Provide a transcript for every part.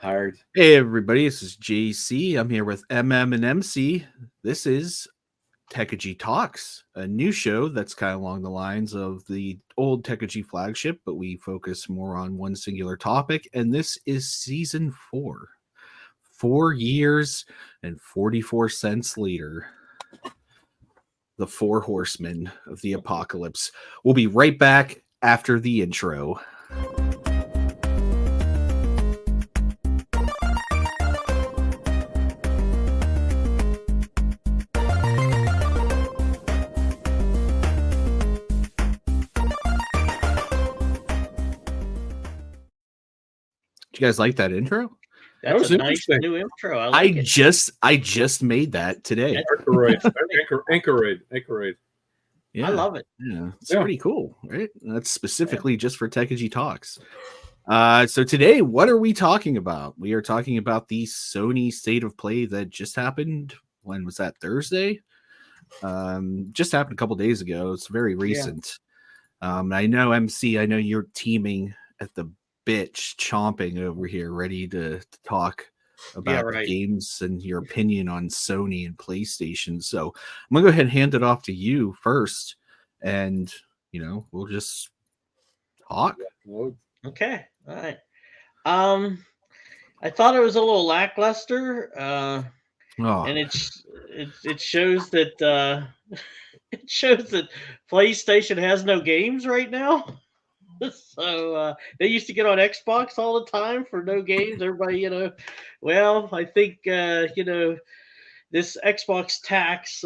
Hard. Hey everybody, this is JC. I'm here with MM and MC. This is Techegy Talks, a new show that's kind of along the lines of the old Techegy flagship, but we focus more on one singular topic. And this is season 4. 4 years and 44 cents later. The 4 horsemen of the apocalypse. We'll be right back after the intro. You guys like that intro? That's a nice new intro. I just made that today. Anchoroid. Yeah, I love it. Yeah, it's pretty cool, right? That's specifically just for Techegy Talks. So today, what are we talking about? We are talking about the Sony State of Play that just happened. When was that? Thursday? Just happened a couple days ago. It's very recent. Yeah. I know MC. I know you're teaming at the bitch chomping over here, ready to talk about the games and your opinion on Sony and PlayStation. So I'm gonna go ahead and hand it off to you first, and we'll just talk. Okay, all right. I thought it was a little lackluster, and it shows that PlayStation has no games right now. So they used to get on Xbox all the time for no games. Everybody, well, I think this Xbox tax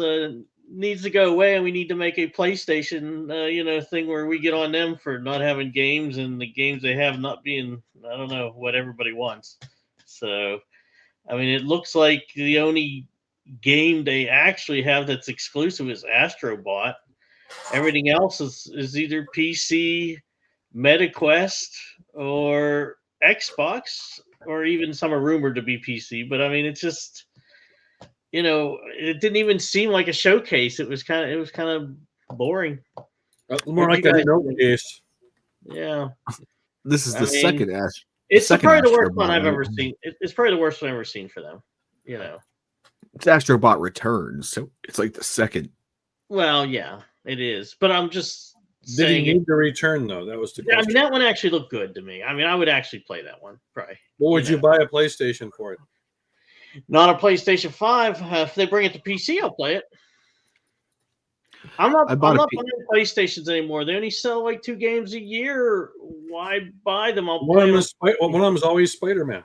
needs to go away, and we need to make a PlayStation thing where we get on them for not having games, and the games they have not being, I don't know, what everybody wants. So I mean, it looks like the only game they actually have that's exclusive is Astro Bot. Everything else is either PC, MetaQuest, or Xbox, or even some are rumored to be PC. But I mean, it's just, it didn't even seem like a showcase. It was kind of boring. More like a showcase. Yeah. This is second Astro. It's probably the worst one I've ever seen. It's probably the worst one I've ever seen for them. It's Astro Bot Returns, so it's like the second. Well, yeah, it is. But I'm just Did he need to return though? That was the question. I mean, that one actually looked good to me. I mean, I would actually play that one. Probably. What would you buy a PlayStation for it? Not a PlayStation 5. If they bring it to PC, I'll play it. I'm not buying PlayStations anymore. They only sell like 2 games a year. Why buy them? One of them is always Spider-Man.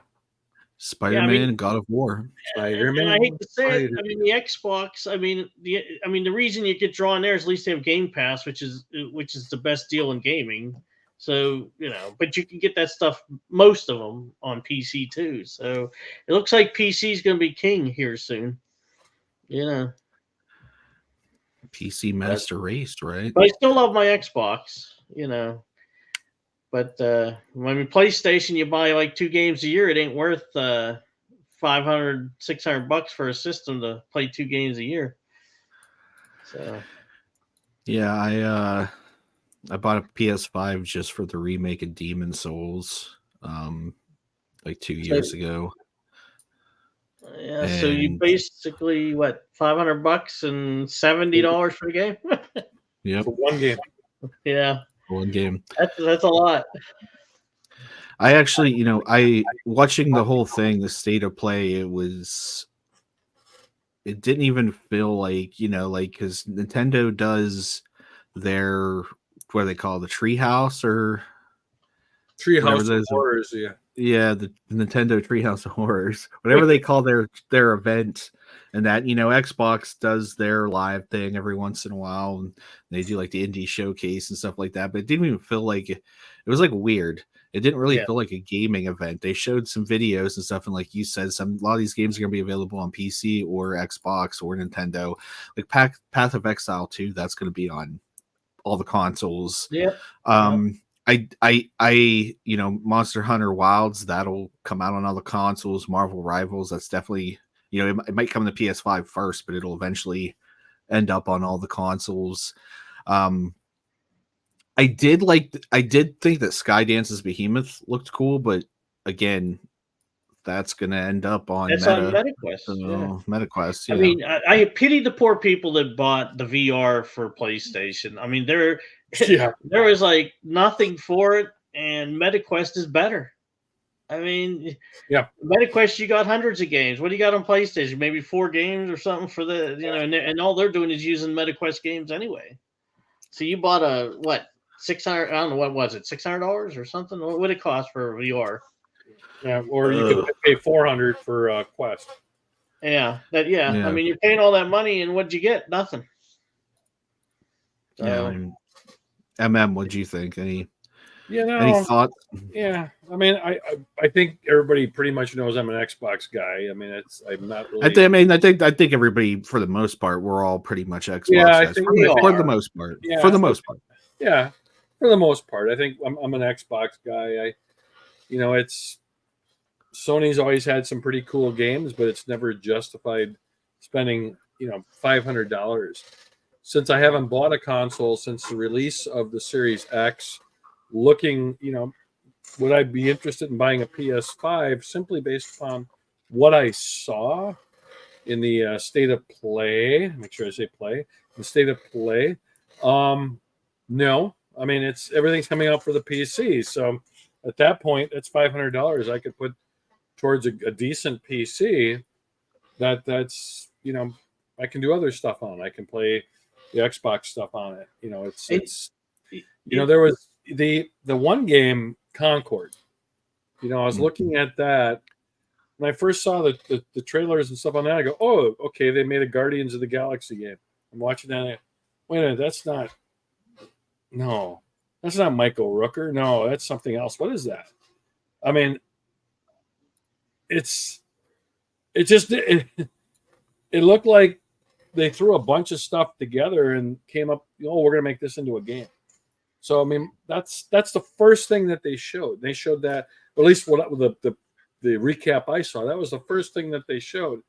Spider-Man, God of War. Spider-Man. And I hate to say it. I mean, the Xbox. I mean, the reason you get drawn there is at least they have Game Pass, which is the best deal in gaming. So but you can get that stuff, most of them, on PC too. So it looks like PC is going to be king here soon. PC Master Race, right? But I still love my Xbox. But I mean, PlayStation, you buy like 2 games a year. It ain't worth $500, $600 for a system to play 2 games a year. So, yeah, I bought a PS5 just for the remake of Demon Souls, like 2 years ago. Yeah, so you basically $500 and $70 for the game. Yep, for one game. Yeah. One game. That's a lot. I actually, I watching the whole thing, the State of Play, it didn't even feel like, because Nintendo does their, what do they call it, the Treehouse or Treehouse of Horrors, yeah, the Nintendo Treehouse of Horrors, whatever they call their event. And that, Xbox does their live thing every once in a while, and they do like the indie showcase and stuff like that. But it didn't even feel like it was like weird. It didn't really feel like a gaming event. They showed some videos and stuff, and like you said, a lot of these games are going to be available on PC or Xbox or Nintendo. Like Path of Exile 2, that's going to be on all the consoles. Yeah. I Monster Hunter Wilds, that'll come out on all the consoles. Marvel Rivals, that's definitely. It might come to PS5 first, but it'll eventually end up on all the consoles. I did think that Skydance's Behemoth looked cool, but again, that's going to end up on That's on MetaQuest. So, yeah. MetaQuest. Yeah. I mean, I pity the poor people that bought the VR for PlayStation. I mean, there was like nothing for it, and MetaQuest is better. I mean, MetaQuest, you got hundreds of games. What do you got on PlayStation? Maybe 4 games or something for the, and all they're doing is using MetaQuest games anyway. So you bought a, what, 600, I don't know, what was it, $600 or something? What would it cost for VR? Yeah, or you could pay $400 for Quest. Yeah. I mean, you're paying all that money, and what'd you get? Nothing. So, what'd you think? Any thoughts? Yeah, I mean, I think everybody pretty much knows I'm an Xbox guy. I mean, I'm not really. I think everybody, for the most part, we're all pretty much Xbox guys. For the most part. Yeah, for the most part. Yeah, for the most part, I think I'm an Xbox guy. It's Sony's always had some pretty cool games, but it's never justified spending $500. Since I haven't bought a console since the release of the Series X, looking, would I be interested in buying a PS5 simply based upon what I saw in the state of play? Make sure I say play. The state of play. No. I mean, everything's coming out for the PC. So at that point, it's $500 I could put towards a decent PC. That's I can do other stuff on. I can play the Xbox stuff on it. There was the one game, Concord. I was looking at that when I first saw the trailers and stuff on that. I go, oh, okay, they made a Guardians of the Galaxy game. I'm watching that. Wait a minute, that's not Michael Rooker. No, that's something else. What is that? I mean, it looked like they threw a bunch of stuff together and came up, we're going to make this into a game. So, I mean, that's the first thing that they showed. They showed that, or at least the recap I saw, that was the first thing that they showed.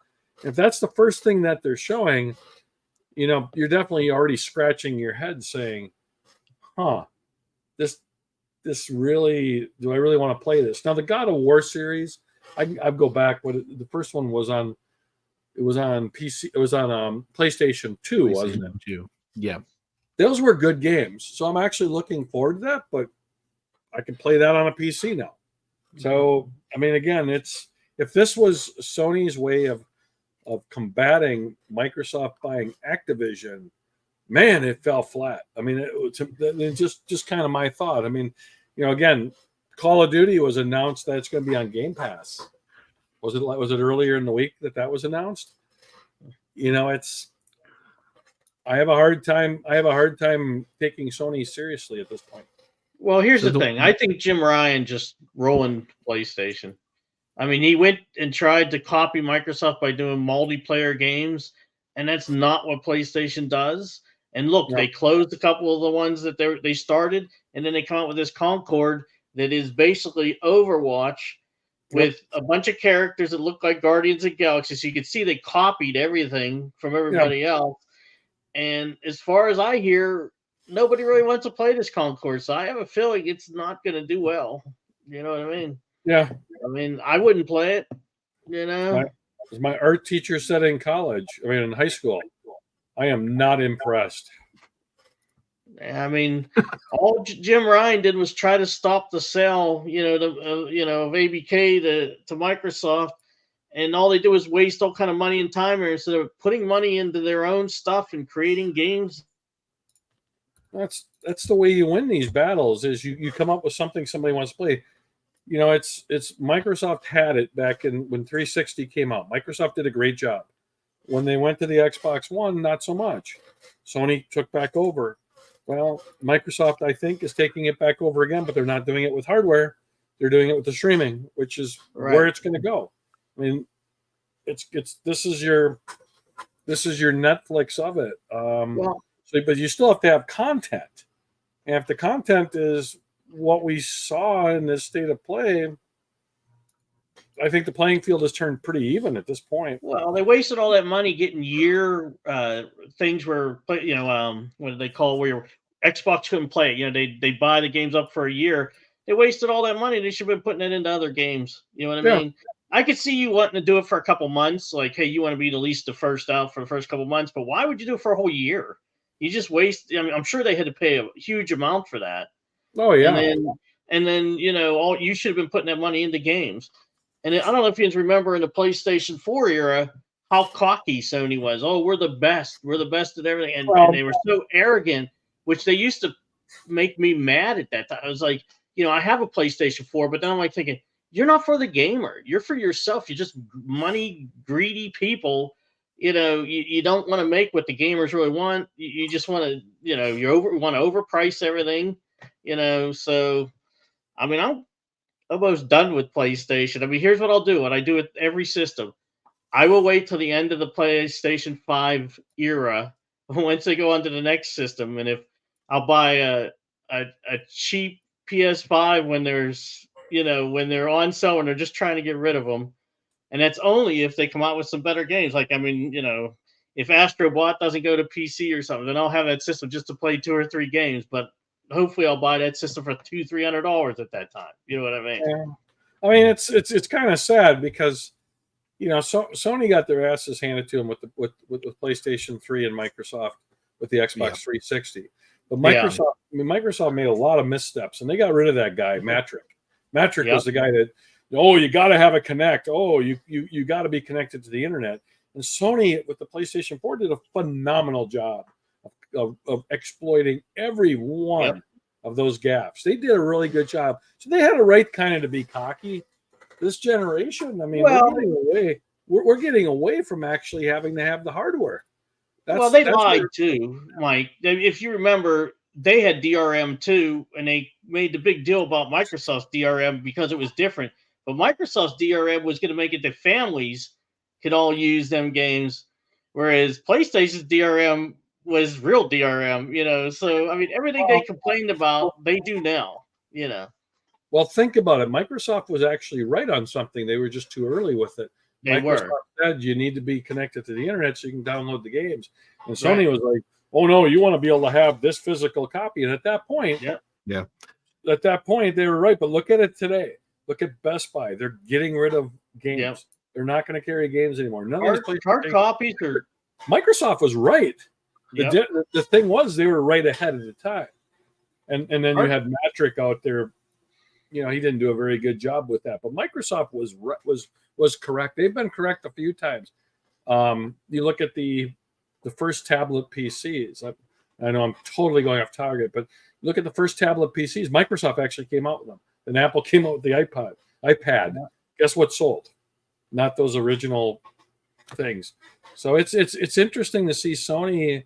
If that's the first thing that they're showing, you're definitely already scratching your head saying, this really, do I really want to play this? Now, the God of War series, I'd go back. The first one was on, it was on PC, it was on PlayStation 2, wasn't it? 2. Yeah. Those were good games. So I'm actually looking forward to that, but I can play that on a PC now. So, I mean, again, if this was Sony's way of combating Microsoft buying Activision, man, it fell flat. I mean, it's just kind of my thought. I mean, again, Call of Duty was announced that it's going to be on Game Pass. Was it earlier in the week that was announced? I have a hard time taking Sony seriously at this point. Well, here's the thing. I think Jim Ryan just ruined PlayStation. I mean, he went and tried to copy Microsoft by doing multiplayer games, and that's not what PlayStation does. And look, they closed a couple of the ones that they started, and then they come out with this Concord that is basically Overwatch with a bunch of characters that look like Guardians of the Galaxy. So you can see they copied everything from everybody else. And as far as I hear, nobody really wants to play this Concord. So I have a feeling it's not going to do well. You know what I mean? Yeah. I mean, I wouldn't play it, As my art teacher said in high school, I am not impressed. I mean, all Jim Ryan did was try to stop the sale, of ABK to Microsoft, and all they do is waste all kind of money and time instead of putting money into their own stuff and creating games. That's the way you win these battles. Is you come up with something somebody wants to play. It's Microsoft had it back when 360 came out. Microsoft did a great job. When they went to the Xbox One, not so much. Sony took back over. Well, Microsoft, I think, is taking it back over again, but they're not doing it with hardware. They're doing it with the streaming, which is where it's going to go. I mean, this is your Netflix of it. But you still have to have content. And if the content is what we saw in this state of play, I think the playing field has turned pretty even at this point. Well, they wasted all that money getting year things where, what do they call where Xbox couldn't play it? They buy the games up for a year. They wasted all that money. They should have been putting it into other games. You know what I mean? I could see you wanting to do it for a couple months. Like, hey, you want to be at least the first out for the first couple months, but why would you do it for a whole year? You just waste. I mean, I'm sure they had to pay a huge amount for that. Oh And yeah. then all you should have been putting that money into games. And then, I don't know if you remember in the PlayStation 4 era how cocky Sony was. Oh, we're the best. We're the best at everything. And they were so arrogant, which they used to make me mad at that time. I was like, I have a PlayStation 4, but then I'm like thinking, you're not for the gamer. You're for yourself. You're just money greedy people. You don't want to make what the gamers really want. You just want to, want to overprice everything. So I mean, I'm almost done with PlayStation. I mean, here's what I'll do. What I do with every system, I will wait till the end of the PlayStation 5 era once they go on to the next system, and if I'll buy a cheap PS5 when when they're on sale and they're just trying to get rid of them, and that's only if they come out with some better games. Like, I mean, if Astro Bot doesn't go to PC or something, then I'll have that system just to play 2 or 3 games, but hopefully I'll buy that system for $200-$300 at that time. You know what I mean? Yeah. I mean, it's kind of sad because, Sony got their asses handed to them with PlayStation 3 and Microsoft with the Xbox 360. But Microsoft made a lot of missteps, and they got rid of that guy, Matrick. Matrick was the guy that, you got to have a Connect. Oh, you got to be connected to the internet. And Sony with the PlayStation 4 did a phenomenal job of exploiting every one of those gaps. They did a really good job. So they had a right kind of to be cocky. This generation, I mean, we're getting away from actually having to have the hardware. They lied too, Mike. If you remember, they had DRM too, and they made the big deal about Microsoft's DRM because it was different. But Microsoft's DRM was going to make it that families could all use them games, whereas PlayStation's DRM was real DRM, So, I mean, everything they complained about, they do now, Well, think about it. Microsoft was actually right on something. They were just too early with it. Microsoft said you need to be connected to the internet so you can download the games. And Sony was like, oh, no, you want to be able to have this physical copy. And at that point, at that point, they were right. But look at it today. Look at Best Buy. They're getting rid of games. Yep. They're not going to carry games anymore. None of these hard copies are. Microsoft was right. The thing was, they were right ahead of the time. And then you had Matrick out there. He didn't do a very good job with that. But Microsoft was correct. They've been correct a few times. You look at the first tablet PCs. I know I'm totally going off target, but look at the first tablet PCs. Microsoft actually came out with them. Then Apple came out with the iPad. Yeah. Guess what sold? Not those original things. So it's interesting to see Sony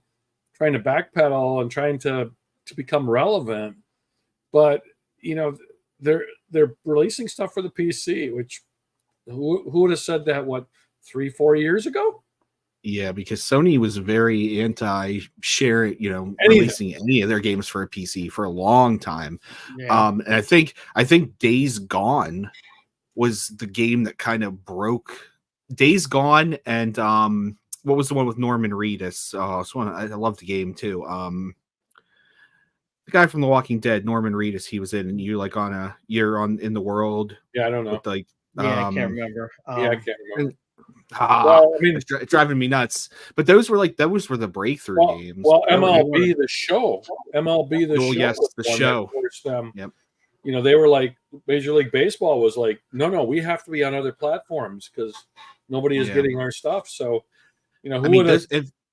trying to backpedal and trying to become relevant, but they're releasing stuff for the PC, which who would have said that 3-4 years ago? Yeah, because Sony was very anti-share, releasing any of their games for a PC for a long time. Yeah. And I think Days Gone was the game that kind of broke. Days Gone and what was the one with Norman Reedus? I love the game too. The guy from The Walking Dead, Norman Reedus, he was in, and you're in the world. Yeah, I don't know. I can't remember. I can't remember. It's driving me nuts. But those were the breakthrough games. Well, MLB the show. Yes, the show. Yep. They were like, Major League Baseball was like, no, we have to be on other platforms because nobody is getting our stuff. So, who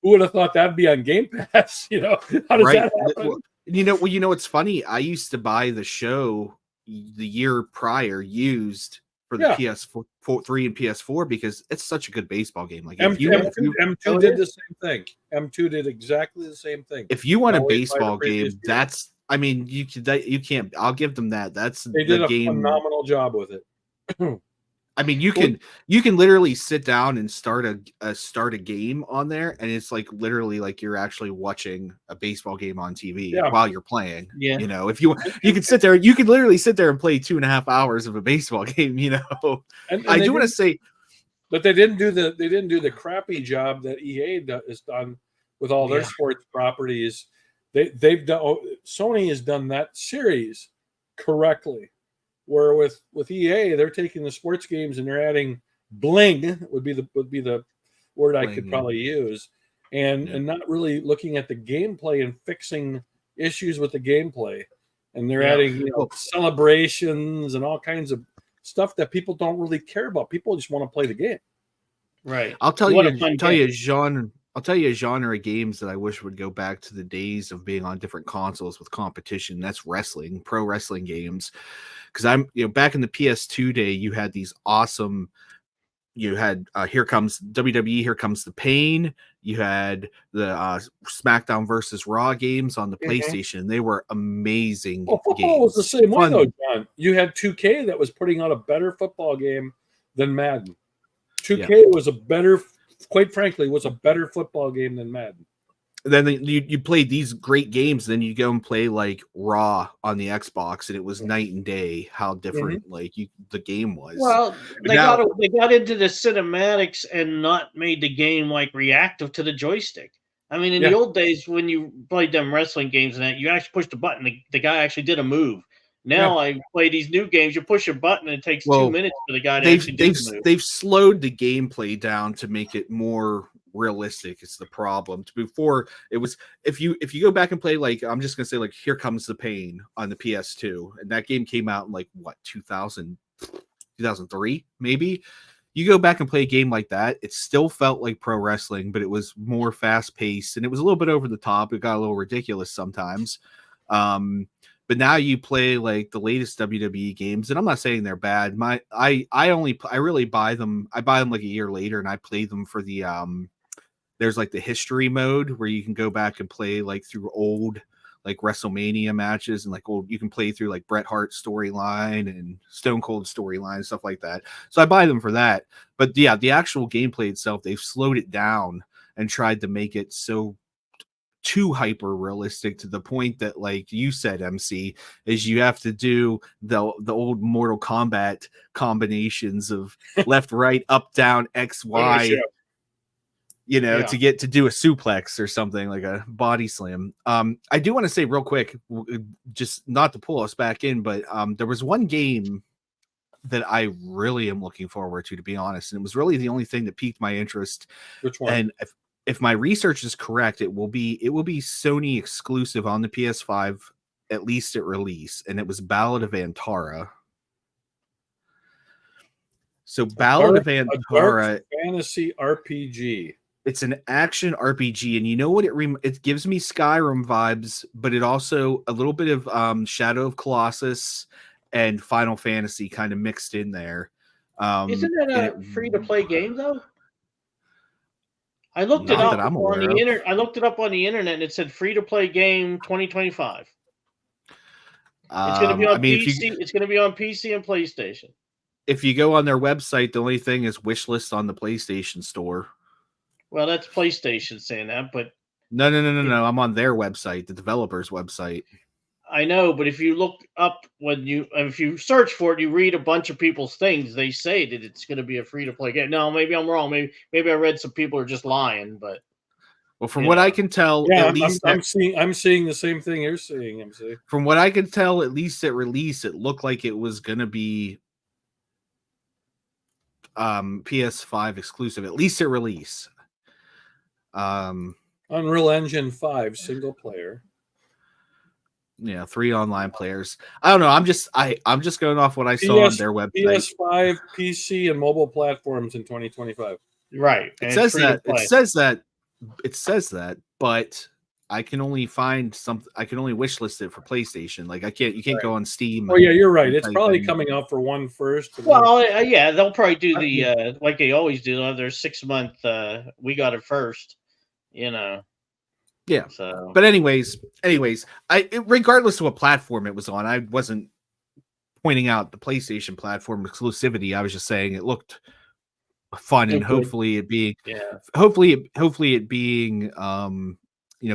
would have thought that'd be on Game Pass? How does that happen? It's funny. I used to buy the show the year prior used for the PS4, 3 and PS4 because it's such a good baseball game. Like M2 did the same thing. M2 did exactly the same thing. If you want a baseball game, you can't. I'll give them that. They did a phenomenal job with it. I mean, you can literally sit down and start a game on there, and it's like literally like you're actually watching a baseball game on TV while you're playing. Yeah, if you can sit there, you can literally sit there and play 2.5 hours of a baseball game. And I do want to say, but they didn't do the crappy job that EA has done with all their sports properties. They've done. Sony has done that series correctly. Where with EA, they're taking the sports games and they're adding bling would be the word I could Bling, probably use, and Yeah. and not really looking at the gameplay and fixing issues with the gameplay, and they're Yeah. adding Well- celebrations and all kinds of stuff that people don't really care about. People just want to play the game. Right. I'll tell What you, a fun tell you game. a genre. I'll tell you a genre of games that I wish would go back to the days of being on different consoles with competition. That's wrestling, pro wrestling games. Because back in the PS2 day, you had these awesome. You had Here Comes WWE, Here Comes the Pain. You had the SmackDown versus Raw games on the PlayStation. They were amazing Well, football games. was the same way, Fun. though, John. You had 2K that was putting out a better football game than Madden. 2K was a better, quite frankly, was a better football game than Madden. Then you played these great games, then you go and play like Raw on the Xbox, and it was night and day how different the game was. Well, they got into the cinematics and not made the game like reactive to the joystick. I mean, in the old days when you played them wrestling games and that, you actually pushed a button, the guy actually did a move. Now I play these new games, you push a button and it takes 2 minutes for the guy to actually do the move. They've slowed the gameplay down to make it more realistic. It's the problem. Before it was, if you go back and play, like, I'm just gonna say, like, Here Comes the Pain on the PS2, and that game came out in like what 2003 maybe. You go back and play a game like that, it still felt like pro wrestling, but it was more fast paced and it was a little bit over the top. It got a little ridiculous sometimes. But now you play like the latest WWE games, and I'm not saying they're bad. I really buy them. I buy them like a year later, and I play them for the there's like the history mode where you can go back and play like through old like WrestleMania matches, and like you can play through like Bret Hart storyline and Stone Cold storyline and stuff like that. So I buy them for that. But yeah, the actual gameplay itself, they've slowed it down and tried to make it so too hyper realistic, to the point that, like you said, MC, is you have to do the old Mortal Kombat combinations of left, right, up, down, X, Y, to get to do a suplex or something like a body slam. I do want to say real quick, just not to pull us back in, but there was one game that I really am looking forward to be honest, and it was really the only thing that piqued my interest. Which one? And if my research is correct, it will be Sony exclusive on the PS5, at least at release, and it was Ballad of Antara. So Ballad of Antara, a dark fantasy RPG. It's an action RPG, and you know what it gives me Skyrim vibes, but it also a little bit of Shadow of Colossus and Final Fantasy kind of mixed in there. Isn't that a free to play game though? I looked it up on the internet. I looked it up on the internet, and it said free to play game 2025. It's going to be on PC. It's going to be on PC and PlayStation. If you go on their website, the only thing is wishlist on the PlayStation Store. Well, that's PlayStation saying that, but no. I'm on their website, the developer's website. I know, but if you look up if you search for it, you read a bunch of people's things. They say that it's going to be a free to play game. No, maybe I'm wrong. Maybe I read some people are just lying. But well, from what I can tell, at least I'm seeing the same thing you're seeing. MC. From what I can tell, at least at release, it looked like it was going to be PS5 exclusive. At least at release. Unreal Engine 5 single player. Yeah, 3 online players. I don't know. I'm just going off what I saw on their website. PS5, PC, and mobile platforms in 2025. Right. It says that, but I can only find something. I can only wishlist it for PlayStation. Like you can't go on Steam. Oh yeah, you're right. It's probably coming out for one first. Well, yeah, they'll probably do the like they always do. Their 6-month. We got it first. Yeah. So, but anyways, regardless of what platform it was on, I wasn't pointing out the PlayStation platform exclusivity. I was just saying it looked fun, and hopefully it being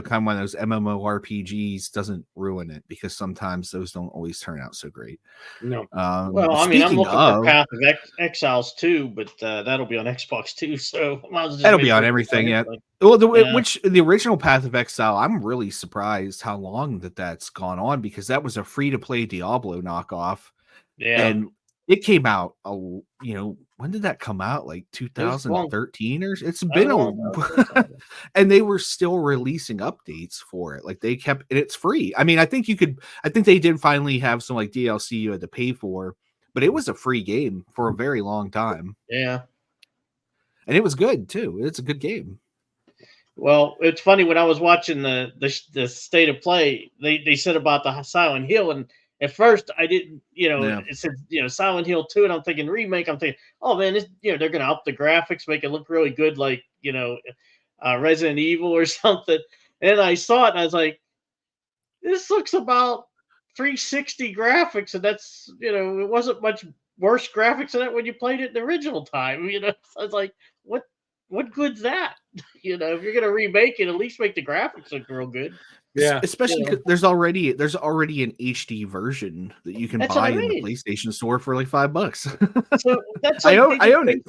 kind of one of those MMORPGs doesn't ruin it, because sometimes those don't always turn out so great. No. Well, I mean, I'm looking for Path of Exiles too, but that'll be on Xbox too, so that'll be on everything. Yeah. Well, the original Path of Exile, I'm really surprised how long that's gone on, because that was a free to play Diablo knockoff Yeah. And it came out, when did that come out? Like It was long. 2013 or it's That been was long time. and they were still releasing updates for it. Like they kept, and it's free. I mean, I think they did finally have some like DLC you had to pay for, but it was a free game for a very long time. Yeah. And it was good too. It's a good game. Well, it's funny when I was watching the state of play, they said about the Silent Hill, and at first I didn't, Yeah. it said Silent Hill 2, and I'm thinking remake. I'm thinking, oh man, they're gonna up the graphics, make it look really good, like Resident Evil or something. And I saw it, and I was like, this looks about 360 graphics, and that's it wasn't much worse graphics than that when you played it the original time. So I was like, what good's that? If you're gonna remake it, at least make the graphics look real good. Yeah, especially because there's already an HD version that you can buy in the PlayStation Store for like $5. So that's I own it.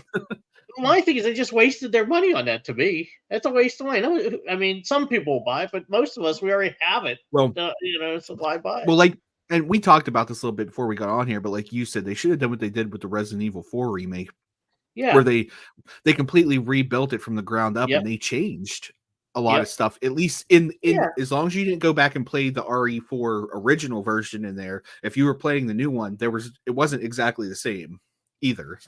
My thing is they just wasted their money on that. To me, that's a waste of money. I mean, some people will buy it, but most of us, we already have it. Well, so why buy it? Well, and we talked about this a little bit before we got on here, but like you said, they should have done what they did with the Resident Evil 4 remake. Yeah, where they completely rebuilt it from the ground up, Yep. and they changed a lot of stuff. At least in as long as you didn't go back and play the RE4 original version in there, if you were playing the new one, it wasn't exactly the same either.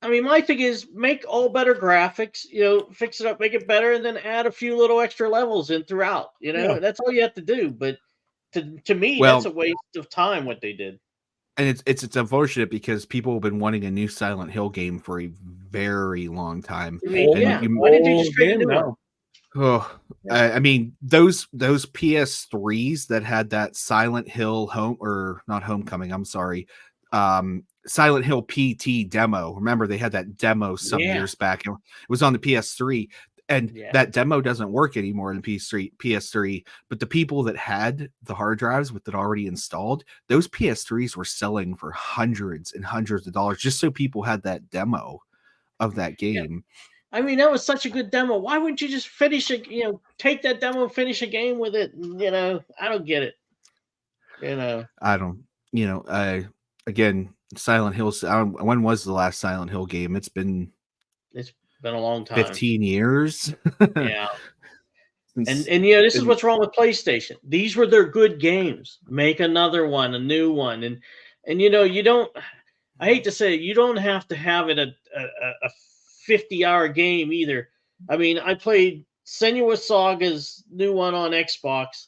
I mean, my thing is make all better graphics, fix it up, make it better, and then add a few little extra levels in throughout. That's all you have to do. But to me, that's a waste of time what they did. And it's unfortunate because people have been wanting a new Silent Hill game for a very long time. Why did you just create a new one? Oh, I mean those PS3s that had that Silent Hill Homecoming. I'm sorry, Silent Hill PT demo. Remember they had that demo some years back. It was on the PS3. And that demo doesn't work anymore in PS3. But the people that had the hard drives with it already installed, those PS3s were selling for hundreds and hundreds of dollars just so people had that demo of that game. I mean, that was such a good demo. Why wouldn't you just finish it? Take that demo and finish a game with it. I don't get it. I don't. Again, Silent Hill. When was the last Silent Hill game? It's been a long time. 15 years. Yeah. And this is what's wrong with PlayStation. These were their good games. Make another one, a new one. And you don't, I hate to say it, you don't have to have it a 50-hour game either. I mean, I played Senua's Saga's new one on Xbox,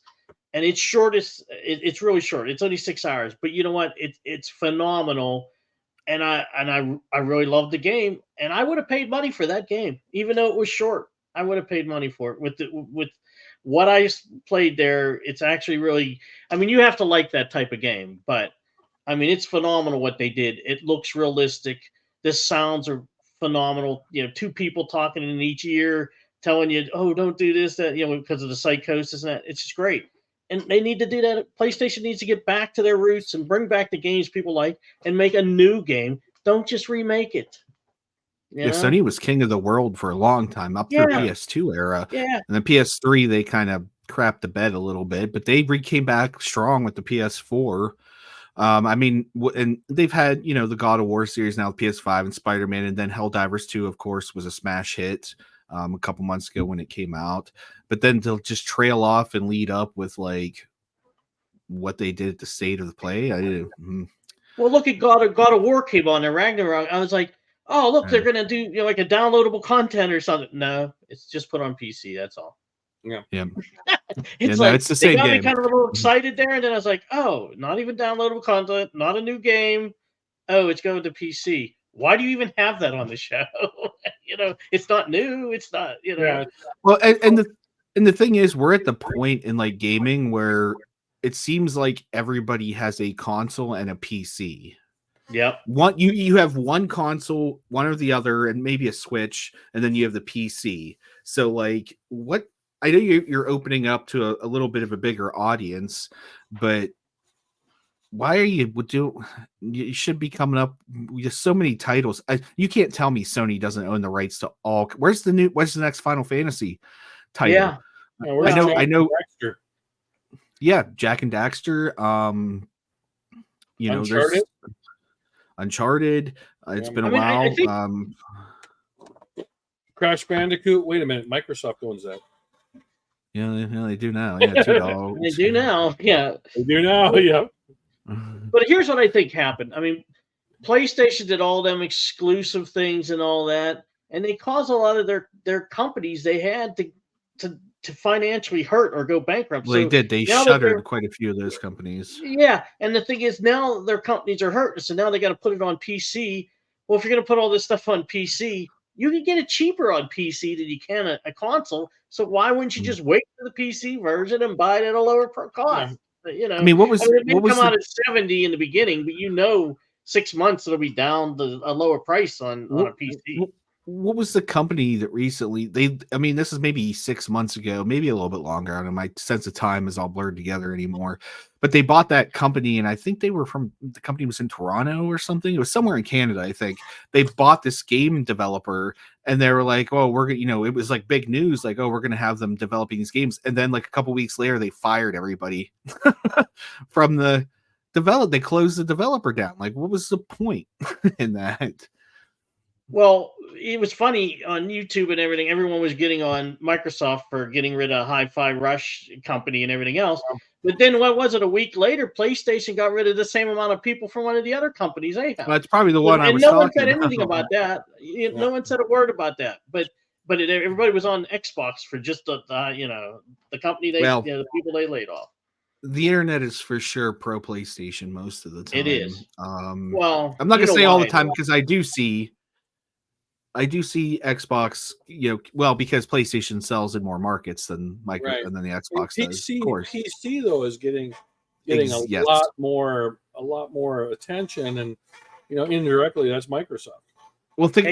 and it's shortest. It's really short. It's only 6 hours, but you know what? It's phenomenal. And I really loved the game, and I would have paid money for that game, even though it was short. I would have paid money for it. With what I played there, it's actually really. I mean, you have to like that type of game, but I mean, it's phenomenal what they did. It looks realistic. The sounds are phenomenal. Two people talking in each ear, telling you, "Oh, don't do this," that because of the psychosis and that. It's just great. And they need to do that. PlayStation needs to get back to their roots and bring back the games people like and make a new game. Don't just remake it. Sony was king of the world for a long time, up through PS2 era. Yeah. And then PS3, they kind of crapped the bed a little bit, but they came back strong with the PS4. I mean, and they've had, the God of War series now, PS5 and Spider-Man, and then Helldivers 2, of course, was a smash hit a couple months ago when it came out. But then they'll just trail off and lead up with like what they did at the state of the play. Well, look at God of War came on and Ragnarok. I was like, oh, look, they're gonna do like a downloadable content or something. No, it's just put on PC. That's all. Yeah. It's the same they got game. me kind of a little excited there, and then I was like, oh, not even downloadable content, not a new game. Oh, it's going to PC. Why do you even have that on the show? It's not new. It's not. Yeah. Well, and the thing is, we're at the point in like gaming where it seems like everybody has a console and a PC. Yep. You have one console, one or the other, and maybe a Switch, and then you have the PC. So like, what? I know you're opening up to a little bit of a bigger audience, but why are you should be coming up with so many titles. You can't tell me Sony doesn't own the rights to all. What's the next Final Fantasy title? Yeah. I know. Yeah, Jack and Daxter. You know, Uncharted? there's Uncharted. It's Yeah. been a I mean, I while. think- Crash Bandicoot. Wait a minute, Microsoft owns that. Yeah, they do now. Yeah, $2. They do now. Yeah. They do now. Yeah. But here's what I think happened. I mean, PlayStation did all them exclusive things and all that, and they caused a lot of their companies they had to financially hurt or go bankrupt. Well, they So did. They now that they're- shuttered quite a few of those companies. Yeah, and the thing is, now their companies are hurt, so now they got to put it on PC. Well, if you're going to put all this stuff on PC, you can get it cheaper on PC than you can a console. So why wouldn't you just wait for the PC version and buy it at a lower cost? You know, I mean, it may come out at 70 in the beginning, but 6 months it'll be down to a lower price on a PC. What was the company that recently this is maybe 6 months ago, maybe a little bit longer. I don't know, my sense of time is all blurred together anymore. But they bought that company, and I think the company was in Toronto or something. It was somewhere in Canada, I think. They bought this game developer, and they were like, "Oh, we're it was like big news, like, oh, we're gonna have them developing these games." And then like a couple weeks later, they fired everybody from the develop. They closed the developer down. Like, what was the point in that? Well, it was funny on YouTube and everything. Everyone was getting on Microsoft for getting rid of Hi-Fi Rush company and everything else. But then, what was it? A week later, PlayStation got rid of the same amount of people from one of the other companies they have. Well, that's probably the one I was no one talking said about. anything about that. No one said a word about that. But everybody was on Xbox for just the company the people they laid off. The internet is for sure pro PlayStation most of the time. It is. Well, I'm not gonna say all the time because I do see Xbox, because PlayStation sells in more markets than and then the Xbox does. Of course, PC though is getting a lot more attention, and indirectly that's Microsoft. Well, think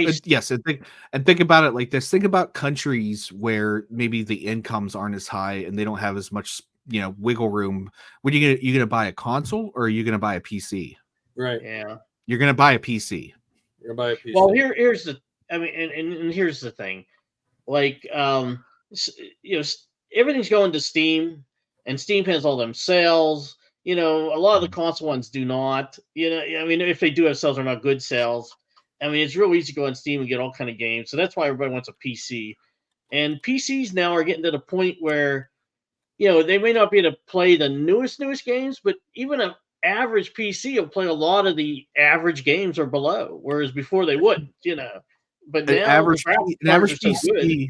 about it like this. Think about countries where maybe the incomes aren't as high and they don't have as much wiggle room. When you gonna buy a console or are you gonna buy a PC? Right. Yeah. You're gonna buy a PC. You're gonna buy a PC. Well, here's the. I mean, and here's the thing, like, everything's going to Steam, and Steam has all them sales. A lot of the console ones do not. I mean, if they do have sales, they're not good sales. I mean, it's real easy to go on Steam and get all kind of games. So that's why everybody wants a PC. And PCs now are getting to the point where, they may not be able to play the newest games, but even an average PC will play a lot of the average games or below, whereas before they wouldn't. But now an average PC,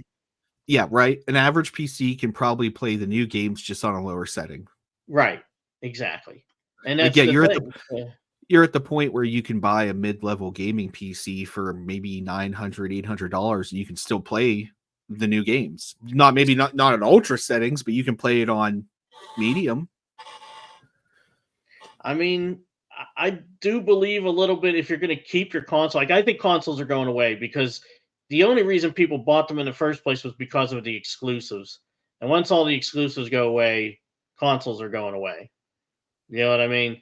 yeah, right. An average PC can probably play the new games just on a lower setting. Right. Exactly. And that's you're at the point where you can buy a mid-level gaming PC for maybe $900, $800, and you can still play the new games. Not at ultra settings, but you can play it on medium. I mean, I do believe a little bit if you're going to keep your console. Like, I think consoles are going away because the only reason people bought them in the first place was because of the exclusives. And once all the exclusives go away, consoles are going away. You know what I mean?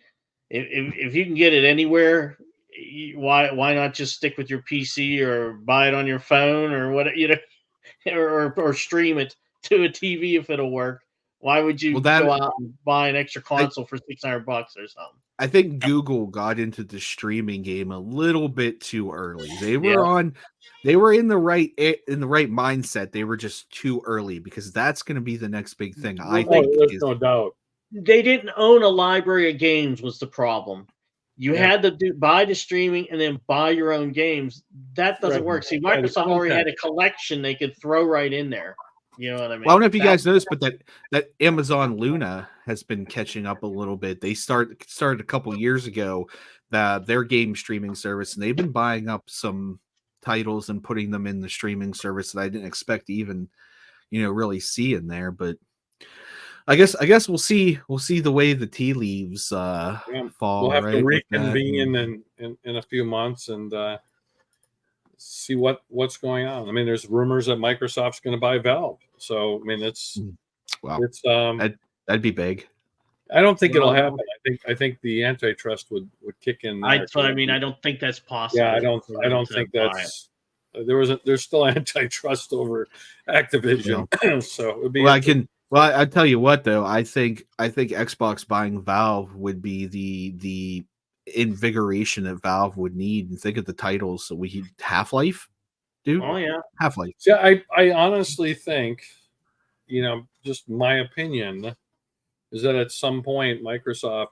If you can get it anywhere, why not just stick with your PC or buy it on your phone or what, or stream it to a TV if it'll work? Why would you go out and buy an extra console for $600 or something? I think Google got into the streaming game a little bit too early. They were in the right mindset. They were just too early because that's going to be the next big thing. I think there's no doubt. They didn't own a library of games was the problem. You had to buy the streaming and then buy your own games. That doesn't work. See, Microsoft already had a collection they could throw right in there. You know what I mean? Well, I don't know if you guys noticed, but that Amazon Luna has been catching up a little bit. They started a couple years ago, their game streaming service, and they've been buying up some titles and putting them in the streaming service that I didn't expect to even, really see in there. But I guess we'll see the way the tea leaves fall. We'll have to reconvene in a few months and see what's going on. I mean, there's rumors that Microsoft's going to buy Valve. So, I mean, that'd be big. I don't think it'll happen. I think the antitrust would kick in. I don't think that's possible. Yeah, I don't think that's. There's still antitrust over Activision. So it would be. Well, I tell you what though, I think Xbox buying Valve would be the invigoration that Valve would need. And think of the titles. So we Half-Life, dude. Oh yeah. Half-Life. See, I honestly think, just my opinion is that at some point Microsoft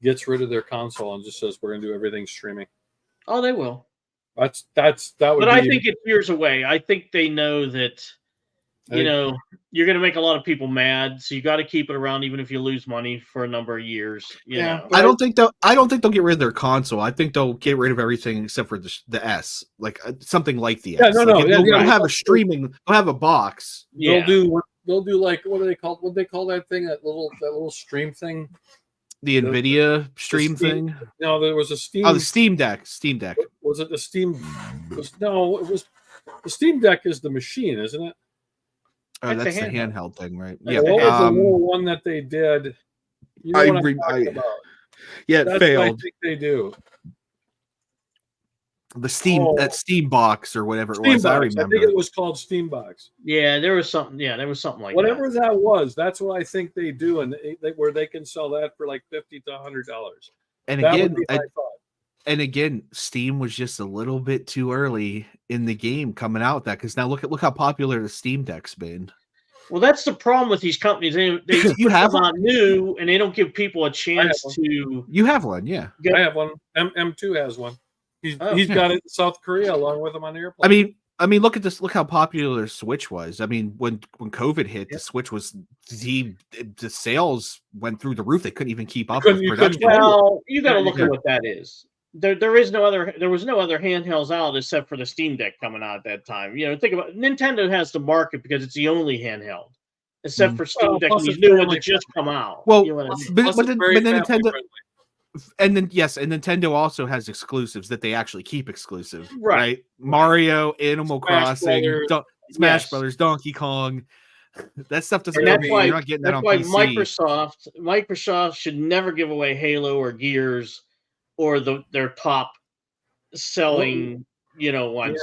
gets rid of their console and just says we're going to do everything streaming. Oh, they will. That would. But I think it's years away. I think they know that, you're going to make a lot of people mad, so you got to keep it around, even if you lose money for a number of years. You know. I don't think they'll get rid of their console. I think they'll get rid of everything except for the S, like something like the S. They'll have a streaming. They'll have a box. Yeah. They'll do like what do they call that thing? That little stream thing. The NVIDIA stream thing. No, there was a Steam. Oh, the Steam Deck. Steam Deck. Was it the Steam? It was the Steam Deck is the machine, isn't it? Oh, that's the handheld thing, right? Yeah. What was the little one that they did? You know what I'm talking about. Yeah, it failed. What I think they do. The Steam that Steam Box or whatever it was. I remember. I think it was called Steam Box. Yeah, there was something. Yeah, there was something like whatever that was. That's what I think they do, and where they can sell that for like $50 to $100. And that again, would be my thought. And again, Steam was just a little bit too early in the game coming out with that, because now look how popular the Steam Deck's been. Well, that's the problem with these companies. They you have come out new, and they don't give people a chance to. You have one, yeah. I have one. M2 has one. He's got it in South Korea along with him on the I airplane. mean, look at this. Look how popular Switch was. I mean, when COVID hit, the Switch was the sales went through the roof. They couldn't even keep up with production. Well, you got to look at what that is. There was no other handhelds out except for the Steam Deck coming out at that time. Think about Nintendo has the market because it's the only handheld, except for Steam Deck and these new ones that just come out. Well, but then Nintendo. And then and Nintendo also has exclusives that they actually keep exclusive, right? Mario, Animal Crossing, Smash Brothers, Donkey Kong. That stuff doesn't. You're not getting that on PC. Microsoft should never give away Halo or Gears or their top selling ones.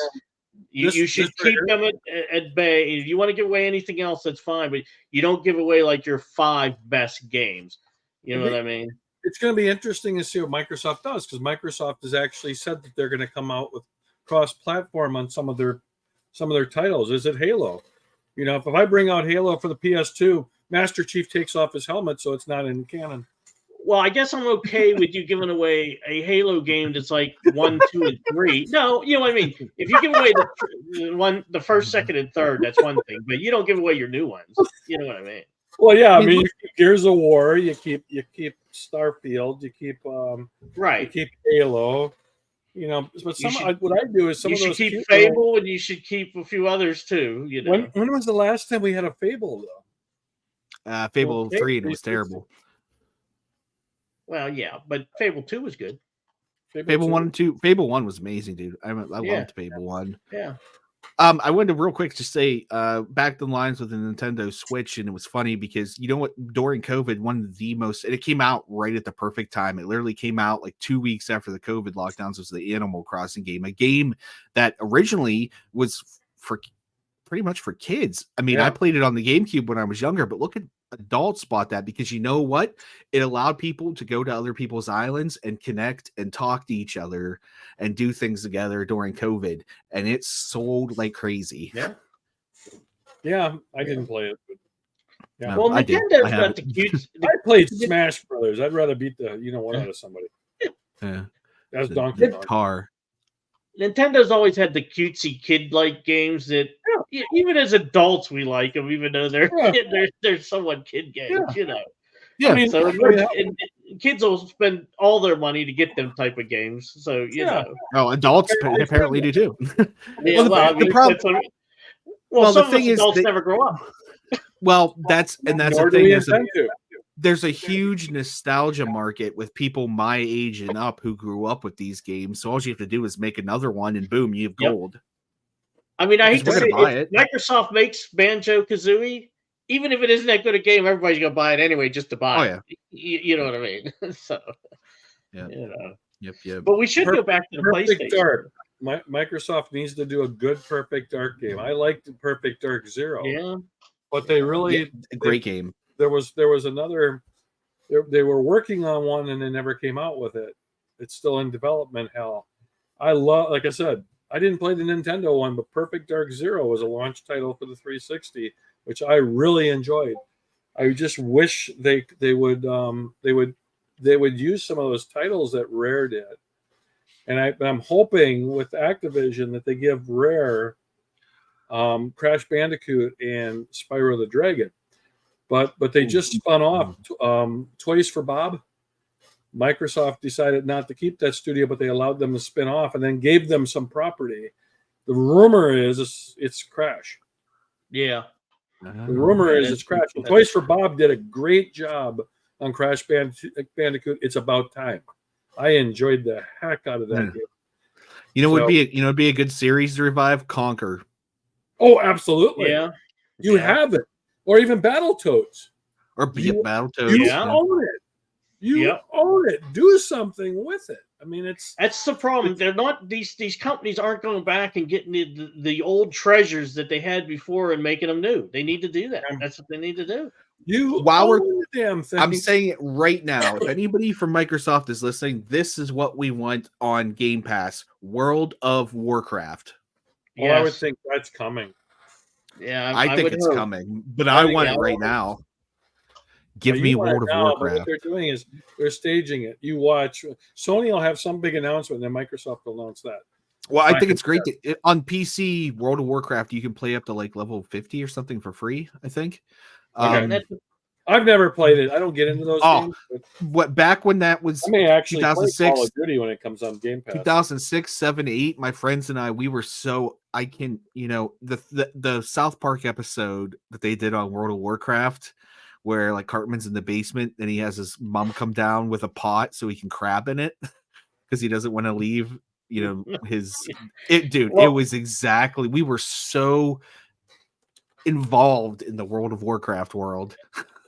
Yeah. You should keep them at bay. If you want to give away anything else, that's fine, but you don't give away like your 5 best games. You know what I mean? It's going to be interesting to see what Microsoft does, because Microsoft has actually said that they're going to come out with cross-platform on some of their titles. Is it Halo? If I bring out Halo for the PS2, Master Chief takes off his helmet, so it's not in canon. Well, I guess I'm okay with you giving away a Halo game that's like 1, 2, and 3. No, you know what I mean. If you give away the first, second, and third, that's one thing. But you don't give away your new ones. You know what I mean. Well, yeah, I mean, you keep Gears of War, you keep Starfield, you keep you keep Halo, but what I do is you should keep Fable, and you should keep a few others too. When was the last time we had a Fable though? Fable 3, and it was terrible. Well, yeah, but Fable 2 was good. Fable 1 and 2. Fable 1 was amazing, dude. I loved Fable 1. Yeah. I wanted to real quick just say back the lines with the Nintendo Switch, and it was funny because you know what? During COVID, one of the most, and it came out right at the perfect time. It literally came out like 2 weeks after the COVID lockdowns. Was the Animal Crossing game, a game that originally was for pretty much for kids. I mean, I played it on the GameCube when I was younger, but look at adults bought that because you know what? It allowed people to go to other people's islands and connect and talk to each other and do things together during COVID, and it sold like crazy. Yeah, I didn't play it. But yeah. Well, Nintendo's got the cute. I played Smash Brothers. I'd rather beat the one out of somebody. Yeah, that's Donkey Kong. Nintendo's always had the cutesy kid-like games that even as adults we like them, even though they're somewhat kid games, Yeah, I mean, so and kids will spend all their money to get them type of games. So you know, adults apparently do too. Yeah, the problem. The thing is, adults never grow up. Well, that's the thing. There's a huge nostalgia market with people my age and up who grew up with these games. So all you have to do is make another one, and boom, you have gold. I mean, I hate to say it. Microsoft makes Banjo-Kazooie. Even if it isn't that good a game, everybody's gonna buy it anyway just to buy it. You know what I mean? So, Yep. But we should go back to the PlayStation. Dark. Microsoft needs to do a good Perfect Dark game. I liked Perfect Dark Zero. Yeah, but they really a great game. There was another. They were working on one and they never came out with it. It's still in development hell. I love, like I said, I didn't play the Nintendo one, but Perfect Dark Zero was a launch title for the 360, which I really enjoyed. I just wish they would use some of those titles that Rare did, and I'm hoping with Activision that they give Rare Crash Bandicoot and Spyro the Dragon, but they just spun off Toys for Bob. Microsoft decided not to keep that studio, but they allowed them to spin off and then gave them some property. The rumor is it's Crash. Yeah. The rumor is it's Crash. And Toys for Bob did a great job on Crash Bandicoot. It's about time. I enjoyed the heck out of that game. You know, would be a good series to revive? Conquer. Oh, absolutely. Yeah. You have it. Or even Battletoads. Or Battletoads. You own it. You own it. Do something with it. I mean, that's the problem. They're not these companies aren't going back and getting the old treasures that they had before and making them new. They need to do that. That's what they need to do. While we're the damn thing. I'm saying it right now. If anybody from Microsoft is listening, this is what we want on Game Pass: World of Warcraft. Well, I would think that's coming. Yeah, I think it's coming, but I want it right now. Give me World of Warcraft. What they're doing is they're staging it. You watch. Sony will have some big announcement, and then Microsoft will announce that. Well, I think it's great on PC. World of Warcraft, you can play up to like level 50 or something for free. I think. Okay. I've never played it. I don't get into those games. What back when that was? I may actually 2006, play Call of Duty when it comes on Game Pass. 2006, 7, 8. My friends and I, we were so the South Park episode that they did on World of Warcraft, where like Cartman's in the basement and he has his mom come down with a pot so he can crab in it because he doesn't want to leave. It was exactly. We were so involved in the World of Warcraft world.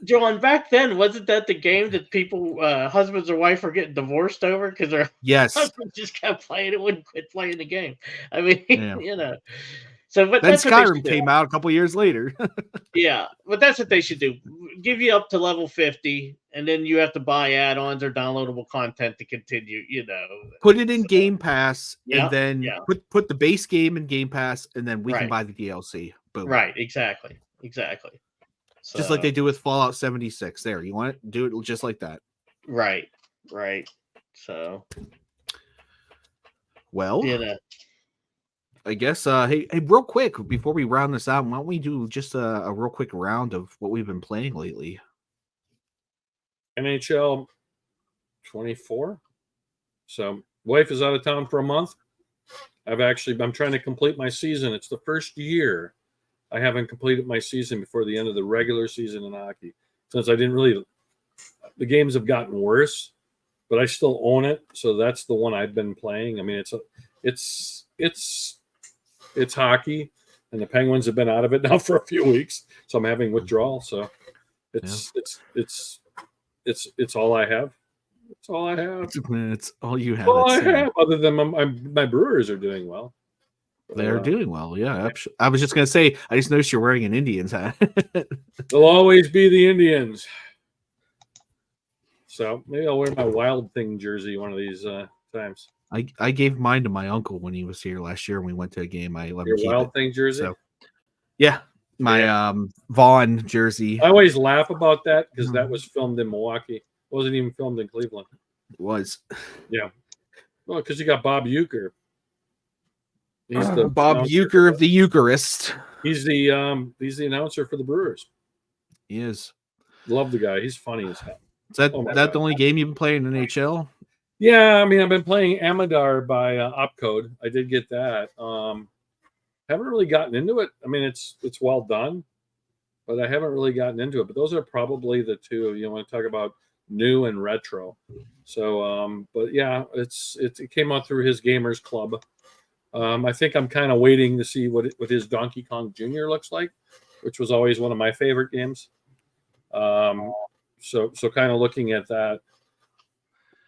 John, back then, wasn't that the game that people, husbands or wife, were getting divorced over because their husbands just kept playing it, wouldn't quit playing the game? I mean, So, but then Skyrim came out a couple years later. Yeah, but that's what they should do. Give you up to level 50, and then you have to buy add-ons or downloadable content to continue. Put it in Game Pass, and then put the base game in Game Pass, and then we can buy the DLC. Boom. Right, exactly. So, just like they do with Fallout 76. There, you want it? Do it just like that. Right. So, well, I guess. Hey, real quick before we round this out, why don't we do just a real quick round of what we've been playing lately? NHL 24. So, wife is out of town for a month. I'm trying to complete my season. It's the first year I haven't completed my season before the end of the regular season in hockey. Since the games have gotten worse, but I still own it. So that's the one I've been playing. I mean, it's hockey, and the Penguins have been out of it now for a few weeks. So I'm having withdrawal. So it's all I have. It's all I have. It's all you have. All I have, other than my Brewers are doing well. They're doing well, yeah. I was just gonna say, I just noticed you're wearing an Indians hat. They'll always be the Indians. So maybe I'll wear my Wild Thing jersey one of these times. I gave mine to my uncle when he was here last year. When we went to a game, I let him keep Wild it. Thing jersey. So, yeah, my Vaughn jersey. I always laugh about that because that was filmed in Milwaukee. It wasn't even filmed in Cleveland. It was. Yeah. Well, because you got Bob Uecker. He's the Bob Uecker of the Eucharist. He's the announcer for the Brewers. He is. Love the guy. He's funny as hell. Is that the only game you've been playing in NHL? Yeah, I mean, I've been playing Amadar by Opcode. I did get that. Haven't really gotten into it. I mean, it's well done, but I haven't really gotten into it. But those are probably the two you want to talk about, new and retro. So, but yeah, it came out through his Gamers Club. I think I'm kind of waiting to see what his Donkey Kong Jr. looks like, which was always one of my favorite games. So kind of looking at that.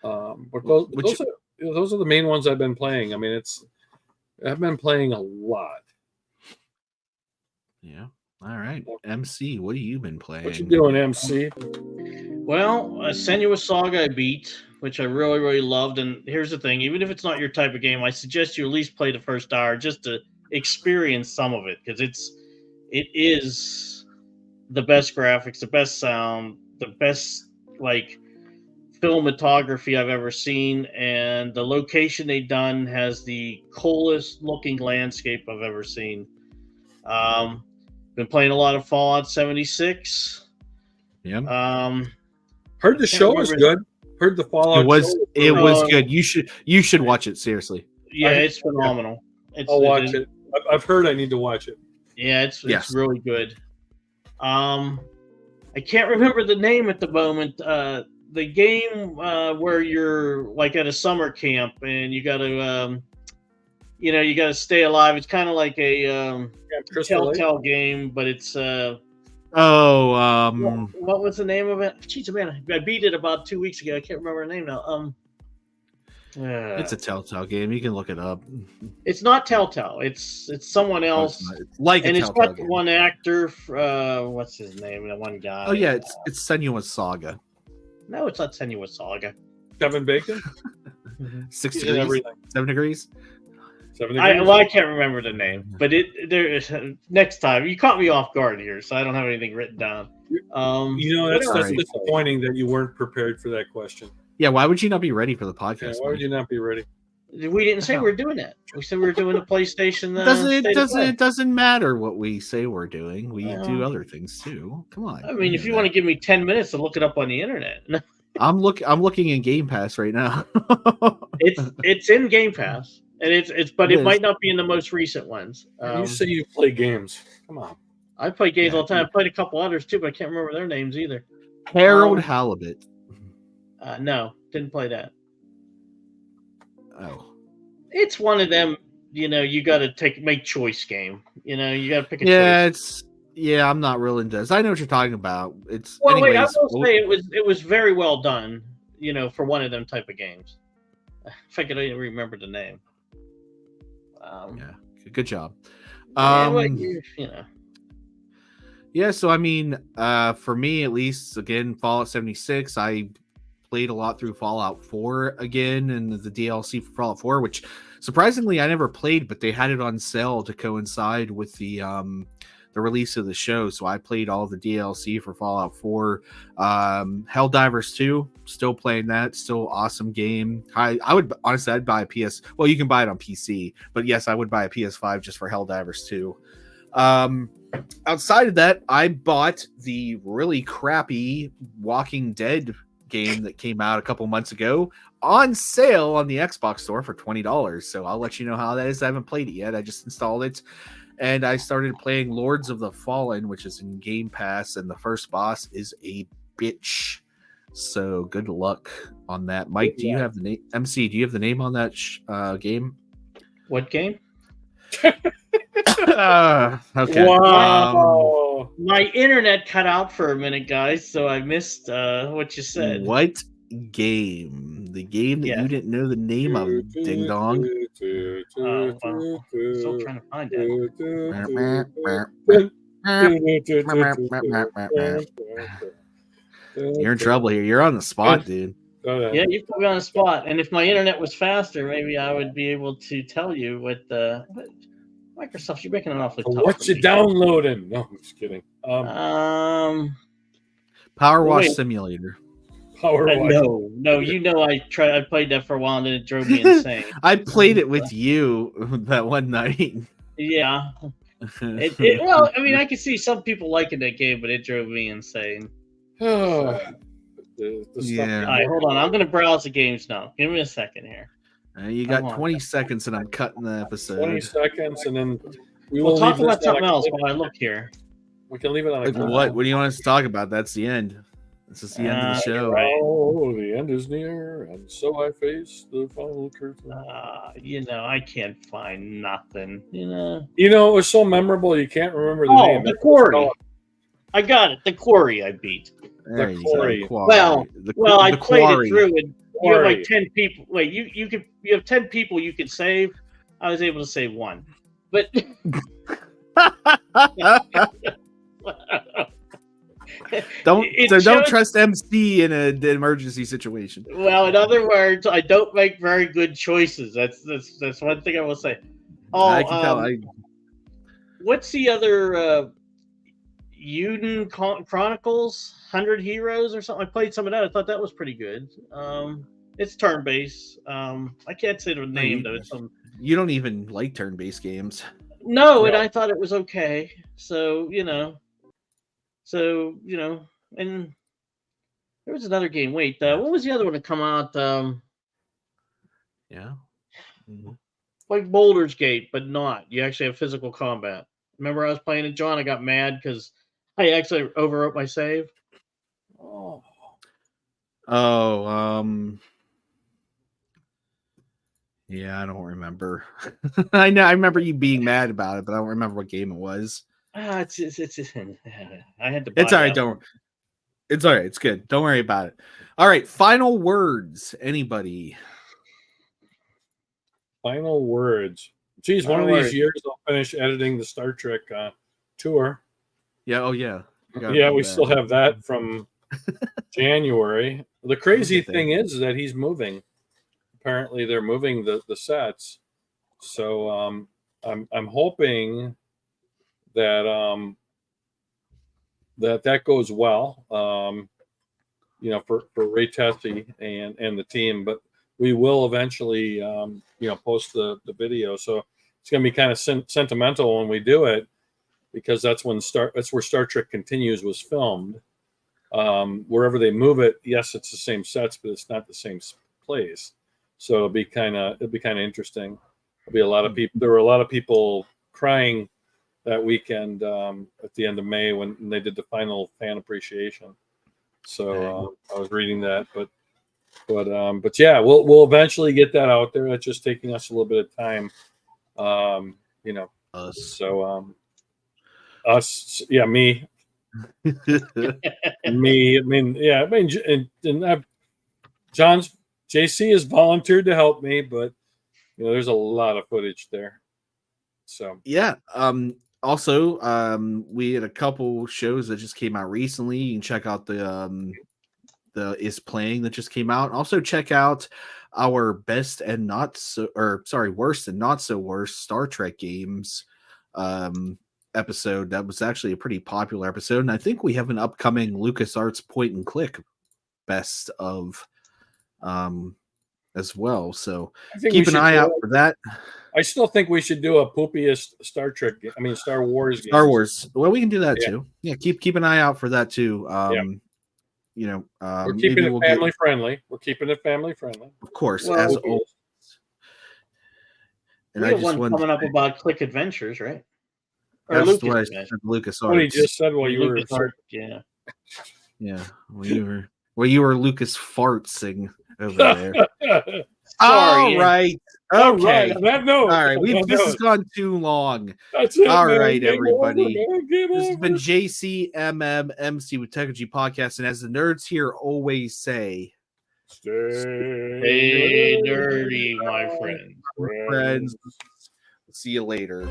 But those are the main ones I've been playing. I mean, I've been playing a lot. Yeah. All right. MC, what have you been playing? What you doing, MC? Well, Senua's Saga I beat which I really, really loved. And here's the thing: even if it's not your type of game, I suggest you at least play the first hour just to experience some of it, because it is the best graphics, the best sound, the best like filmography I've ever seen, and the location they done has the coolest looking landscape I've ever seen. Been playing a lot of Fallout 76. Yeah. Heard the show was good. Heard the Fallout. It was good. You should watch it, seriously. Yeah, it's phenomenal. I'll watch it. I've heard I need to watch it. Yeah, it's really good. I can't remember the name at the moment. The game where you're like at a summer camp and you got to, you got to stay alive. It's kind of like a Telltale game, but it's. What was the name of it? Jeez, man, I beat it about 2 weeks ago. I can't remember the name now. It's a Telltale game. You can look it up. It's not Telltale. It's someone else. It's like and a it's Telltale got game. one actor. What's his name? The one guy. Oh yeah, it's Senua's Saga. No, it's not Senua's Saga. Kevin Bacon. 6 He's in degrees. everything. 7 degrees. 7 degrees. I can't remember the name, but next time you caught me off guard here, so I don't have anything written down. That's disappointing that you weren't prepared for that question. Yeah, why would you not be ready for the podcast? Yeah, why would you not be ready? We didn't say we were doing that. We said we were doing a PlayStation. It doesn't matter what we say we're doing. We do other things too. Come on. I mean, if you want to give me 10 minutes to look it up on the internet, I'm looking in Game Pass right now. it's in Game Pass, and it might not be in the most recent ones. You say you play games. Come on. I play games all the time. I played a couple others too, but I can't remember their names either. Harold Halibut. No, didn't play that. Oh, it's one of them. You got to make choice game. You got to pick a choice. I'm not real into this. I know what you're talking about. It's I will say it was very well done. For one of them type of games. If I could even remember the name. Good job. Yeah, so I mean, for me at least, again, Fallout 76, I played a lot through Fallout 4 again, and the DLC for Fallout 4, which surprisingly I never played, but they had it on sale to coincide with the release of the show, so I played all the DLC for Fallout 4. Helldivers 2, still playing that, still awesome game. I would honestly, I'd buy a PS. Well, you can buy it on PC, but yes, I would buy a PS5 just for Helldivers 2. Outside of that, I bought the really crappy Walking Dead game that came out a couple months ago on sale on the Xbox store for $20. So I'll let you know how that is. I haven't played it yet. I just installed it. And I started playing Lords of the Fallen, which is in Game Pass, and the first boss is a bitch. So good luck on that. Mike, do you have the name? MC, do you have the name on that game? What game? Okay. Wow. My internet cut out for a minute, guys, so I missed what you said. What game? The game that you didn't know the name of, ding dong. I'm still trying to find it. You're in trouble here. You're on the spot, dude. Yeah, you put me on the spot. And if my internet was faster, maybe I would be able to tell you what Microsoft, you're making it awfully tough. What you downloading? No, I'm just kidding. Power Wash Simulator. Power Wash. No. I played that for a while and then it drove me insane. I played it with you that one night. Yeah. Well, I mean, I can see some people liking that game, but it drove me insane. Oh. All right, hold on. I'm going to browse the games now. Give me a second here. You got 20 seconds and I'm cutting the episode. 20 seconds and then we'll talk about something else while I look here. We can leave it on a What do you want us to talk about? That's the end. This is the end of the show. Oh, the end is near, and so I face the final curtain. I can't find nothing. It was so memorable you can't remember the name. The Quarry. I got it. The Quarry I beat. The Quarry. Well, I played it through, and you have like 10 people. Wait, you have 10 people you can save. I was able to save one, but Don't trust MC in an emergency situation. Well, in other words, I don't make very good choices. That's one thing I will say. Oh, I can tell. What's the other Uden Chronicles 100 Heroes or something? I played some of that. I thought that was pretty good. It's turn-based. I can't say the name though. It's you don't even like turn-based games. No, and I thought it was okay. So and there was another game. Wait, what was the other one that come out? Yeah. Mm-hmm. Like Baldur's Gate, but not. You actually have physical combat. Remember I was playing it, John? I got mad because I actually overwrote my save. Yeah, I don't remember. I remember you being mad about it, but I don't remember what game it was. It's I had to buy It's all right, that. It's all right. It's good. Don't worry about it. All right, final words. Anybody? Final words. Geez, one of these years I'll finish editing the Star Trek tour. Yeah. Oh, yeah. Yeah, we still have that from January. The crazy thing is that he's moving. Apparently, they're moving the sets. So I'm hoping that that goes well. For Ray Tessie and the team, but we will eventually post the video. So it's going to be kind of sentimental when we do it, because that's where Star Trek Continues was filmed. Wherever they move it, yes, it's the same sets, but it's not the same place. So it'll be kind of interesting. There'll be a lot of people. There were a lot of people crying that weekend at the end of May when they did the final fan appreciation. So I was reading that, but yeah, we'll eventually get that out there. It's just taking us a little bit of time. Us, yeah, me. Me. JC has volunteered to help me, but there's a lot of footage there. So yeah. Also, we had a couple shows that just came out recently. You can check out the Is Playing that just came out. Also, check out our worst and not so worst Star Trek games episode. That was actually a pretty popular episode, and I think we have an upcoming LucasArts point and click best of as well. So keep an eye out for that. I still think we should do a poopiest Star Wars game. Star Wars. Well, we can do that too. Yeah, keep an eye out for that too. We're keeping it family friendly. We're keeping it family friendly. Of course, as always. And we have one coming up about Click Adventures, right? Or that's what I said, LucasArts. What he just said while you were yeah. Well, you were Lucas fartsing over there. Sorry. All right. Okay. All right. This has gone too long. That's it. All man. right, Game everybody. Over, This has been JCMMMC with Techegy Podcast, and as the nerds here always say, stay nerdy, my friends. See you later.